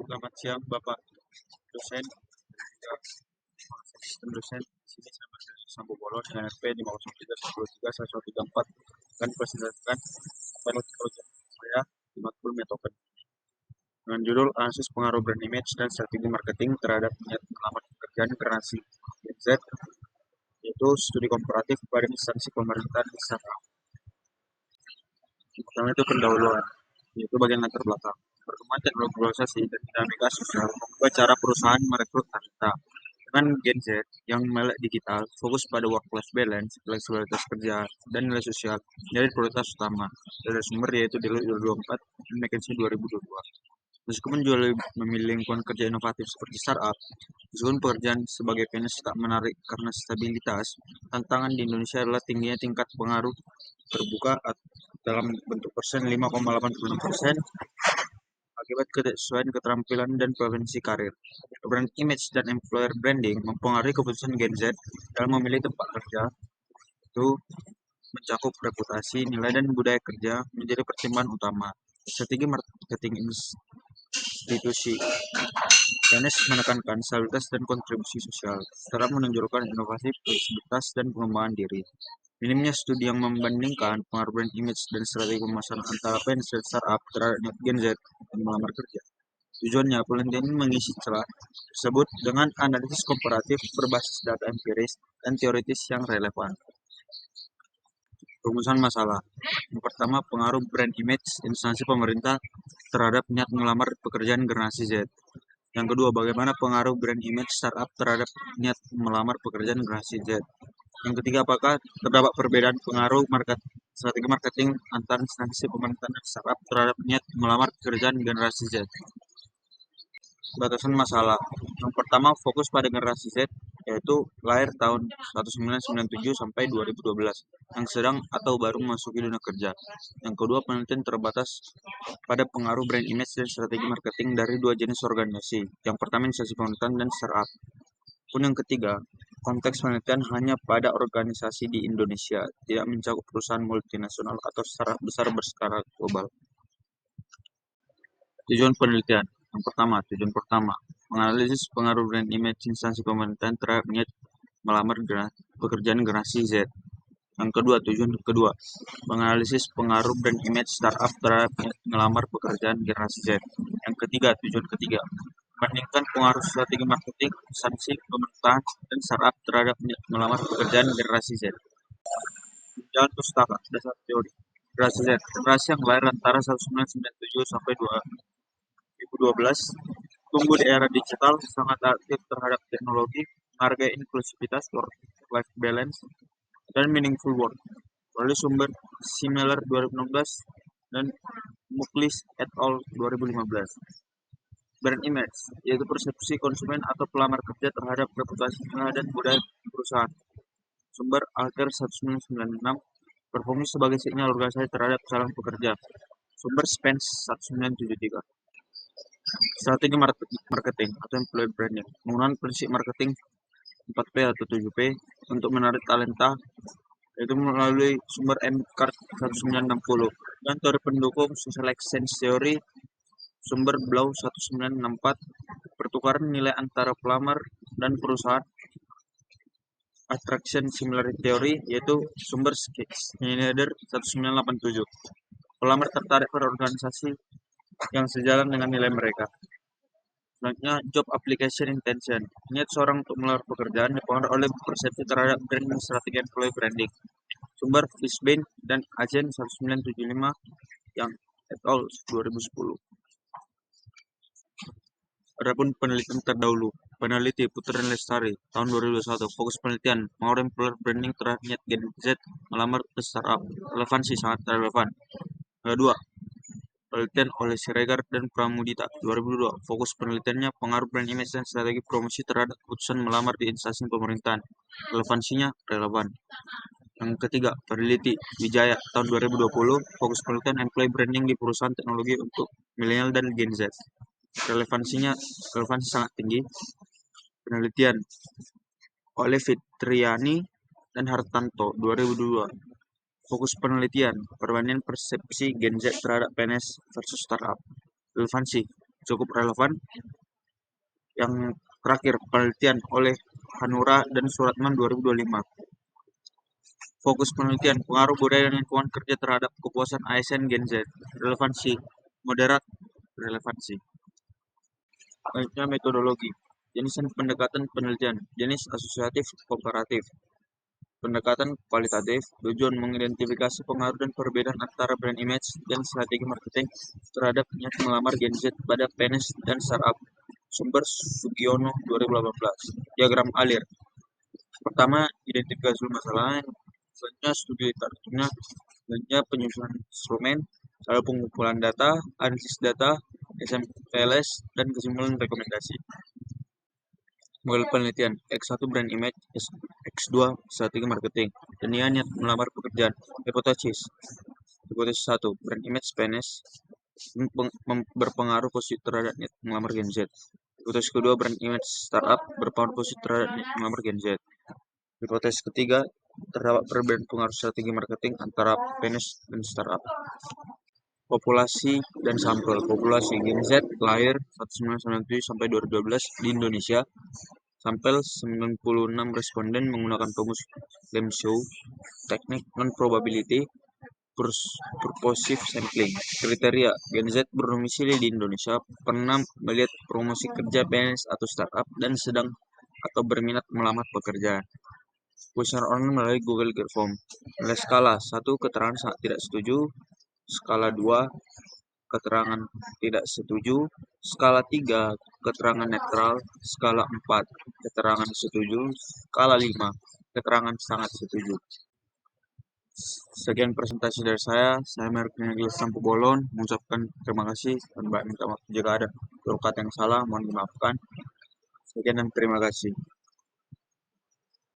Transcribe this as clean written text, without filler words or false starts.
Selamat siang Bapak dosen, juga asisten dosen. Di sini saya Mas Sambo Bolon dengan NP 503113134 akan presentasikan pilot project saya di matkul Metoken dengan judul analisis pengaruh brand image dan strategi marketing terhadap niat melamar pekerjaan generasi Z, yaitu studi komparatif pada instansi pemerintahan di startup. Pertama itu pendahuluan, yaitu bagian latar belakang. Perkembangan teknologi globalisasi dan dinamika sosial membuat cara perusahaan merekrut talenta. Dengan Gen Z yang melek digital, fokus pada work-life balance, fleksibilitas kerja, dan nilai sosial menjadi prioritas utama. Dari sumber yaitu Deloitte 2024 dan McKinsey 2022. Meskipun juga memilih lingkungan kerja inovatif seperti startup, meskipun pekerjaan sebagai PNS tak menarik karena stabilitas, tantangan di Indonesia adalah tingginya tingkat pengaruh terbuka dalam bentuk persen 5,86% akibat kesesuaian keterampilan dan preferensi karir. Brand image dan employer branding mempengaruhi keputusan Gen Z dalam memilih tempat kerja. Itu mencakup reputasi, nilai, dan budaya kerja menjadi pertimbangan utama. Strategi marketing institusi PNS menekankan stabilitas dan kontribusi sosial, setelah menunjukkan inovasi, fleksibilitas, dan pengembangan diri. Minimnya studi yang membandingkan pengaruh brand image dan strategi pemasaran antara PNS dan startup terhadap Gen Z dan melamar kerja. Tujuannya, penelitian ini mengisi celah tersebut dengan analisis komparatif berbasis data empiris dan teoritis yang relevan. Rumusan masalah. Yang pertama, pengaruh brand image instansi pemerintah terhadap niat melamar pekerjaan generasi Z. Yang kedua, bagaimana pengaruh brand image startup terhadap niat melamar pekerjaan generasi Z. Yang ketiga, apakah terdapat perbedaan pengaruh strategi marketing antar instansi pemerintahan dan startup terhadap niat melamar pekerjaan generasi Z. Batasan masalah. Yang pertama, fokus pada generasi Z, yaitu lahir tahun 1997 sampai 2012, yang sedang atau baru memasuki dunia kerja. Yang kedua, penelitian terbatas pada pengaruh brand image dan strategi marketing dari dua jenis organisasi. Yang pertama, instansi pemerintahan dan startup. Pun yang ketiga, konteks penelitian hanya pada organisasi di Indonesia, tidak mencakup perusahaan multinasional atau startup besar berskala global. Tujuan penelitian. Tujuan pertama, menganalisis pengaruh brand image instansi pemerintahan terhadap niat melamar pekerjaan generasi Z. Yang kedua, tujuan kedua, menganalisis pengaruh brand image startup terhadap niat melamar pekerjaan generasi Z. Yang ketiga, tujuan ketiga, membandingkan pengaruh strategi marketing instansi pemerintahan dan startup terhadap niat melamar pekerjaan generasi Z. Jalan pustaka, dasar teori. Generasi Z, generasi yang lahir antara 1997 sampai 2012, tumbuh di era digital, sangat aktif terhadap teknologi, menghargai inklusivitas, work-life balance, dan meaningful work. Melalui sumber Similar 2016 dan Muklis et al. 2015. Brand image, yaitu persepsi konsumen atau pelamar kerja terhadap reputasi dan budaya perusahaan. Sumber Alter 1996, berfungsi sebagai sinyal organisasi terhadap calon pekerja. Sumber Spence 1973. Strategi marketing atau employer branding, menggunakan prinsip marketing 4P atau 7P untuk menarik talenta, yaitu melalui sumber MCART 1960 dan teori pendukung social exchange theory, sumber Blau 1964, pertukaran nilai antara pelamar dan perusahaan, attraction similarity theory, yaitu sumber Schneider 1987, pelamar tertarik pada organisasi yang sejalan dengan nilai mereka. Selanjutnya, job application intention. Niat seorang untuk melamar pekerjaan dipengaruhi oleh persepsi terhadap brand dan strategi employee branding. Sumber Fishbein dan Agen 1975 yang et al. 2010. Adapun penelitian terdahulu, peneliti Putra Lestari tahun 2021, fokus penelitian pengaruh employer branding terhadap niat Gen Z melamar ke startup. Relevansi sangat relevan. Kedua, penelitian oleh Siregar dan Pramudita 2002, fokus penelitiannya pengaruh brand image dan strategi promosi terhadap keputusan melamar di instansi pemerintahan. Relevansinya relevan. Yang ketiga, peneliti Wijaya tahun 2020, fokus penelitian employee branding di perusahaan teknologi untuk milenial dan Gen Z. Relevansi sangat tinggi. Penelitian oleh Fitriani dan Hartanto 2002, fokus penelitian perbandingan persepsi Gen Z terhadap PNS versus startup. Relevansi cukup relevan. Yang terakhir, penelitian oleh Hanura dan Suratman 2025. Fokus penelitian, pengaruh budaya dan lingkungan kerja terhadap kepuasan ASN Gen Z. Relevansi, moderat, relevansi. Selanjutnya metodologi. Jenis pendekatan penelitian, jenis asosiatif komparatif. Pendekatan kualitatif, tujuan mengidentifikasi pengaruh dan perbedaan antara brand image dan strategi marketing terhadap niat melamar Gen Z pada PNS dan startup. Sumber Sugiono 2018. Diagram alir. Pertama, identifikasi masalah. Selanjutnya, studi literaturnya. Selanjutnya, penyusunan instrumen. Lalu pengumpulan data, analisis data, SMPLS, dan kesimpulan rekomendasi. Model penelitian X1 brand image, X2 strategi marketing, dan niat melamar pekerjaan. Hipotesis 1 brand image PNS berpengaruh positif terhadap niat melamar Gen Z. Hipotesis kedua brand image startup berpengaruh positif terhadap niat melamar Gen Z. Hipotesis ketiga terdapat perbedaan pengaruh strategi marketing antara PNS dan startup. Populasi dan sampel. Populasi Gen Z lahir 1997 sampai 2012 di Indonesia. Sampel 96 responden menggunakan rumus Lemshow, teknik non-probability, purposive sampling. Kriteria, Gen Z berdomisili di Indonesia, pernah melihat promosi kerja PNS atau startup, dan sedang atau berminat melamar pekerjaan. Kuesioner online melalui Google Form. Nilai skala 1, keterangan sangat tidak setuju. Skala 2, keterangan tidak setuju. Skala 3, keterangan netral. Skala 4, keterangan setuju. Skala 5, keterangan sangat setuju. Sekian presentasi dari saya Merk Negeri Sampu Bolon, mengucapkan terima kasih dan minta maaf jika ada kata yang salah, mohon dimaafkan. Sekian dan terima kasih.